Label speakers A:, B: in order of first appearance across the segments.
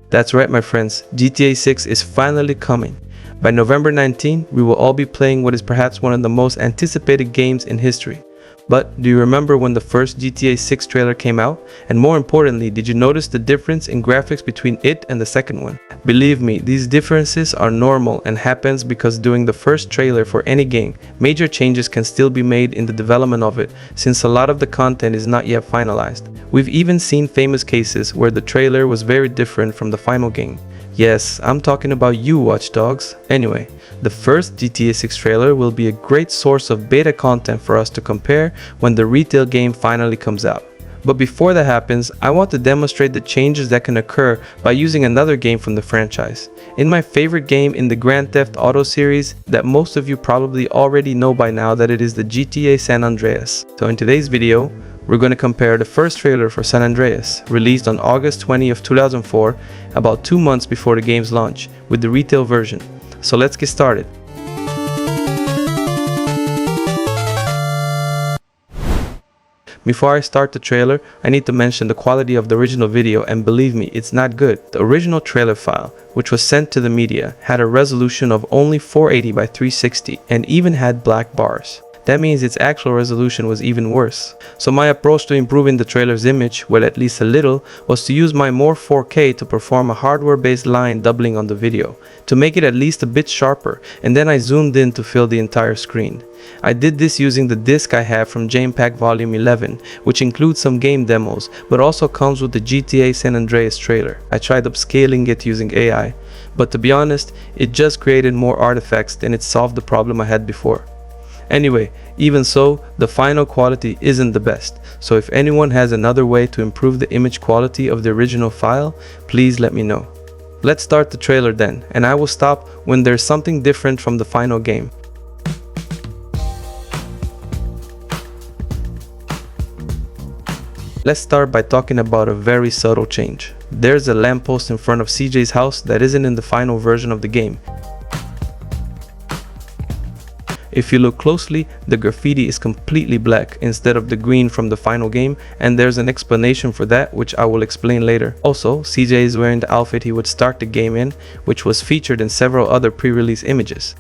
A: That's right, my friends, GTA 6 is finally coming. By November 19, we will all be playing what is perhaps one of the most anticipated games in history. But do you remember when the first GTA 6 trailer came out? And more importantly, did you notice the difference in graphics between it and the second one? Believe me, these differences are normal and happens because during the first trailer for any game, major changes can still be made in the development of it, since a lot of the content is not yet finalized. We've even seen famous cases where the trailer was very different from the final game. Yes, I'm talking about you, watchdogs. Anyway, the first GTA 6 trailer will be a great source of beta content for us to compare when the retail game finally comes out. But before that happens, I want to demonstrate the changes that can occur by using another game from the franchise. In my favorite game in the Grand Theft Auto series that most of you probably already know by now that it is the GTA San Andreas. So in today's video, we're going to compare the first trailer for San Andreas, released on August 20 of 2004, about 2 months before the game's launch, with the retail version. So let's get started. Before I start the trailer, I need to mention the quality of the original video, and believe me, it's not good. The original trailer file, which was sent to the media, had a resolution of only 480 by 360 and even had black bars. That means its actual resolution was even worse. So my approach to improving the trailer's image, well at least a little, was to use my more 4K to perform a hardware-based line doubling on the video, to make it at least a bit sharper, and then I zoomed in to fill the entire screen. I did this using the disc I have from JPEG Volume 11, which includes some game demos, but also comes with the GTA San Andreas trailer. I tried upscaling it using AI, but to be honest, it just created more artifacts than it solved the problem I had before. Anyway, even so, the final quality isn't the best, so if anyone has another way to improve the image quality of the original file, please let me know. Let's start the trailer then, and I will stop when there's something different from the final game. Let's start by talking about a very subtle change. There's a lamppost in front of CJ's house that isn't in the final version of the game. If you look closely, the graffiti is completely black instead of the green from the final game, and there's an explanation for that which I will explain later. Also, CJ is wearing the outfit he would start the game in, which was featured in several other pre-release images.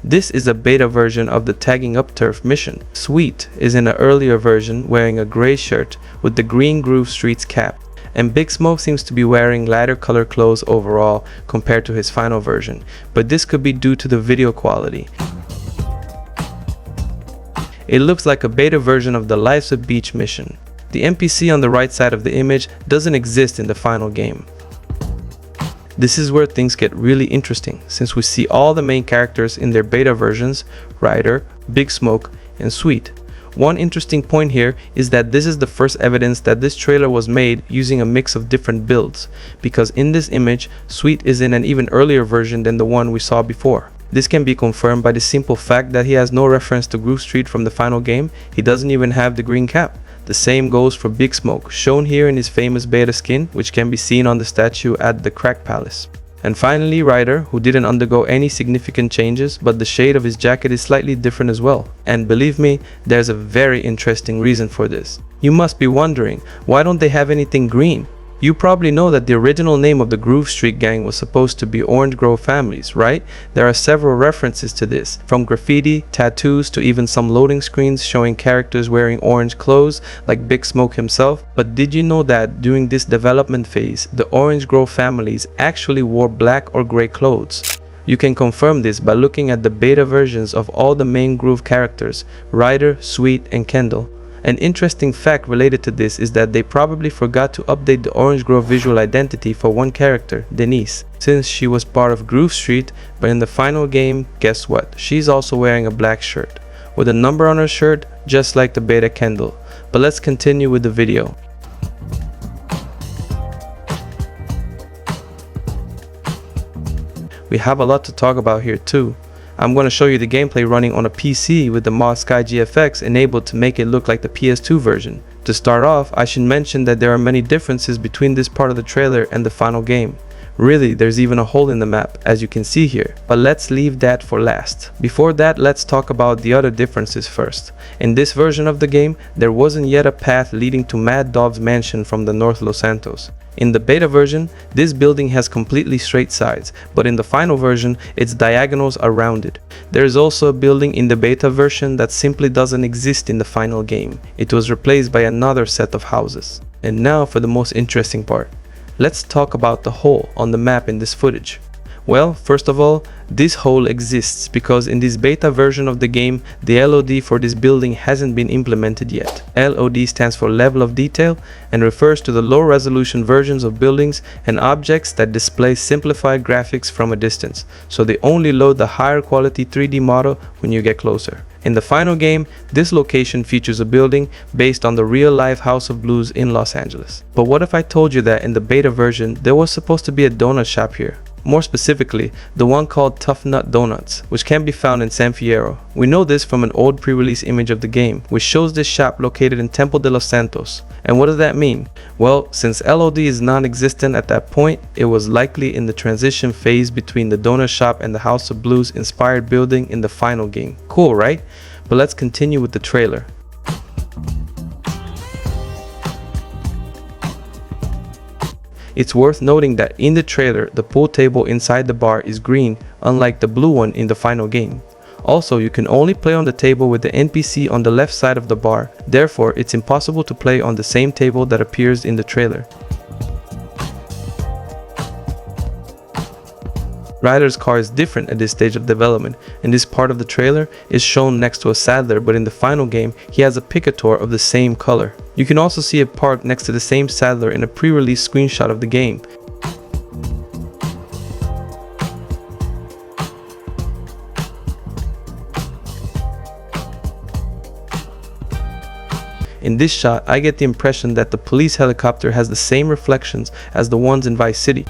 A: This is a beta version of the Tagging Up Turf mission. Sweet is in an earlier version wearing a gray shirt with the green Groove Streets cap. And Big Smoke seems to be wearing lighter color clothes overall compared to his final version, but this could be due to the video quality. It looks like a beta version of the Life's a Beach mission. The NPC on the right side of the image doesn't exist in the final game. This is where things get really interesting, since we see all the main characters in their beta versions: Ryder, Big Smoke, and Sweet. One interesting point here is that this is the first evidence that this trailer was made using a mix of different builds, because in this image, Sweet is in an even earlier version than the one we saw before. This can be confirmed by the simple fact that he has no reference to Groove Street from the final game. He doesn't even have the green cap. The same goes for Big Smoke, shown here in his famous beta skin, which can be seen on the statue at the Crack Palace. And finally, Ryder, who didn't undergo any significant changes, but the shade of his jacket is slightly different as well. And believe me, there's a very interesting reason for this. You must be wondering, why don't they have anything green? You probably know that the original name of the Groove Street gang was supposed to be Orange Grove Families, right? There are several references to this, from graffiti, tattoos, to even some loading screens showing characters wearing orange clothes like Big Smoke himself. But did you know that during this development phase, the Orange Grove families actually wore black or gray clothes? You can confirm this by looking at the beta versions of all the main Groove characters: Ryder, Sweet, and Kendall. An interesting fact related to this is that they probably forgot to update the Orange Grove visual identity for one character, Denise, since she was part of Groove Street, but in the final game, guess what? She's also wearing a black shirt, with a number on her shirt, just like the beta Kendall. But let's continue with the video. We have a lot to talk about here too. I'm going to show you the gameplay running on a PC with the mod SkyGFX enabled to make it look like the PS2 version. To start off, I should mention that there are many differences between this part of the trailer and the final game. Really, there's even a hole in the map, as you can see here, but let's leave that for last. Before that, let's talk about the other differences first. In this version of the game, there wasn't yet a path leading to Mad Dog's mansion from the North Los Santos. In the beta version, this building has completely straight sides, but in the final version, its diagonals are rounded. There is also a building in the beta version that simply doesn't exist in the final game. It was replaced by another set of houses. And now for the most interesting part. Let's talk about the hole on the map in this footage. Well, first of all, this hole exists because in this beta version of the game, the LOD for this building hasn't been implemented yet. LOD stands for level of detail and refers to the low resolution versions of buildings and objects that display simplified graphics from a distance, so they only load the higher quality 3D model when you get closer. In the final game, this location features a building based on the real-life House of Blues in Los Angeles. But what if I told you that in the beta version, there was supposed to be a donut shop here? More specifically, the one called Tough Nut Donuts, which can be found in San Fierro. We know this from an old pre-release image of the game, which shows this shop located in Temple de los Santos. And what does that mean? Well, since LOD is non-existent at that point, it was likely in the transition phase between the donut shop and the House of Blues inspired building in the final game. Cool, right? But let's continue with the trailer. It's worth noting that in the trailer, the pool table inside the bar is green, unlike the blue one in the final game. Also, you can only play on the table with the NPC on the left side of the bar, therefore it's impossible to play on the same table that appears in the trailer. Ryder's car is different at this stage of development, and this part of the trailer is shown next to a saddler, but in the final game, he has a picator of the same color. You can also see it parked next to the same saddler in a pre-release screenshot of the game. In this shot, I get the impression that the police helicopter has the same reflections as the ones in Vice City.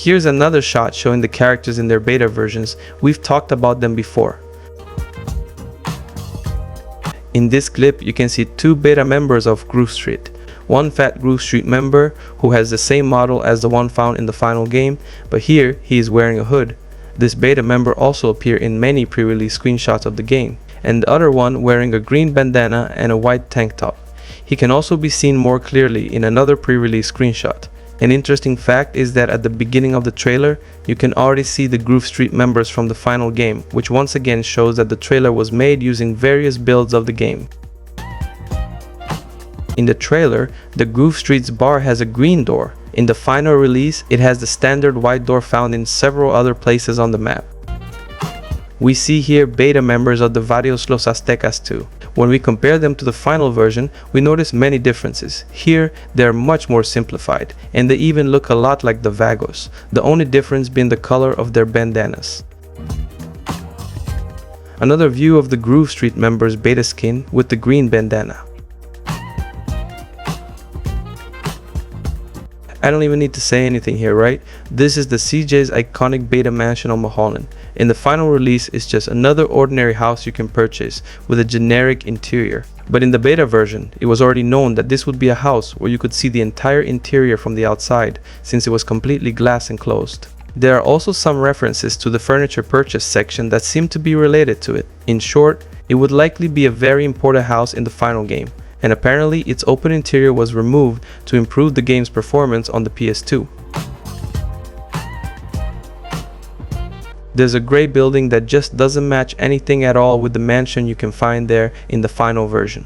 A: Here's another shot showing the characters in their beta versions. We've talked about them before. In this clip, you can see two beta members of Groove Street. One fat Groove Street member who has the same model as the one found in the final game, but here he is wearing a hood. This beta member also appears in many pre-release screenshots of the game, and the other one wearing a green bandana and a white tank top. He can also be seen more clearly in another pre-release screenshot. An interesting fact is that at the beginning of the trailer, you can already see the Groove Street members from the final game, which once again shows that the trailer was made using various builds of the game. In the trailer, the Groove Street's bar has a green door. In the final release, it has the standard white door found in several other places on the map. We see here beta members of the Varios Los Aztecas too. When we compare them to the final version, we notice many differences. Here, they are much more simplified, and they even look a lot like the Vagos, the only difference being the color of their bandanas. Another view of the Groove Street members' beta skin with the green bandana. I don't even need to say anything here, right? This is the CJ's iconic beta mansion on Mulholland. In the final release, it's just another ordinary house you can purchase with a generic interior. But in the beta version, it was already known that this would be a house where you could see the entire interior from the outside, since it was completely glass enclosed. There are also some references to the furniture purchase section that seem to be related to it. In short, it would likely be a very important house in the final game, and apparently its open interior was removed to improve the game's performance on the PS2. There's a gray building that just doesn't match anything at all with the mansion you can find there in the final version.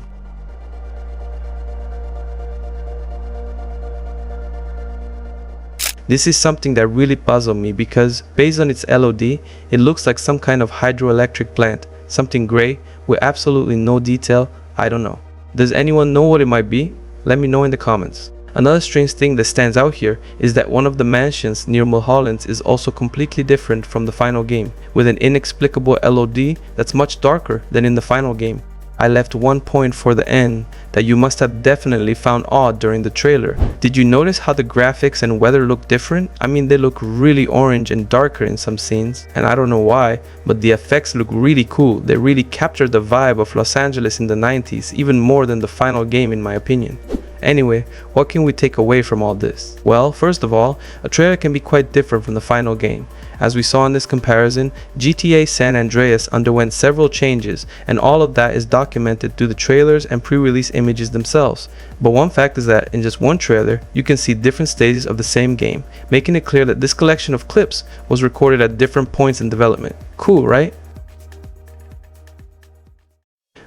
A: This is something that really puzzled me because, based on its LOD, it looks like some kind of hydroelectric plant, something gray with absolutely no detail. I don't know. Does anyone know what it might be? Let me know in the comments. Another strange thing that stands out here is that one of the mansions near Mulholland is also completely different from the final game, with an inexplicable LOD that's much darker than in the final game. I left one point for the end that you must have definitely found odd during the trailer. Did you notice how the graphics and weather look different? I mean, they look really orange and darker in some scenes, and I don't know why, but the effects look really cool. They really captured the vibe of Los Angeles in the 90s, even more than the final game in my opinion. Anyway, what can we take away from all this? Well, first of all, a trailer can be quite different from the final game. As we saw in this comparison, GTA San Andreas underwent several changes, and all of that is documented through the trailers and pre-release images themselves. But one fact is that in just one trailer, you can see different stages of the same game, making it clear that this collection of clips was recorded at different points in development. Cool, right?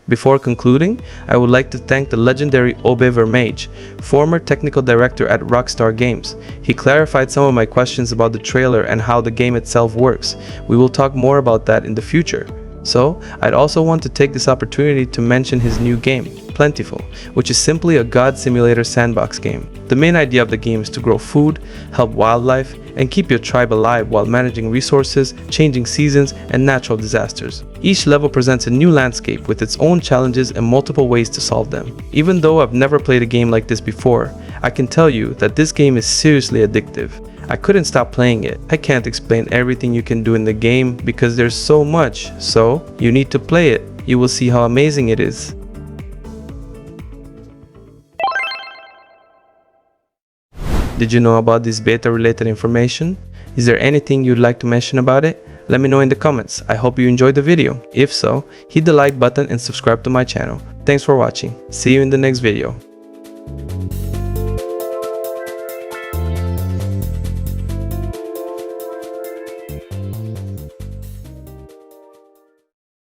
A: Before concluding, I would like to thank the legendary Obe Vermage, former technical director at Rockstar Games. He clarified some of my questions about the trailer and how the game itself works. We will talk more about that in the future. So, I'd also want to take this opportunity to mention his new game, Plentiful, which is simply a God Simulator sandbox game. The main idea of the game is to grow food, help wildlife, and keep your tribe alive while managing resources, changing seasons, and natural disasters. Each level presents a new landscape with its own challenges and multiple ways to solve them. Even though I've never played a game like this before, I can tell you that this game is seriously addictive. I couldn't stop playing it. I can't explain everything you can do in the game because there's so much, so you need to play it. You will see how amazing it is. Did you know about this beta related information? Is there anything you'd like to mention about it? Let me know in the comments. I hope you enjoyed the video. If so, hit the like button and subscribe to my channel. Thanks for watching. See you in the next video.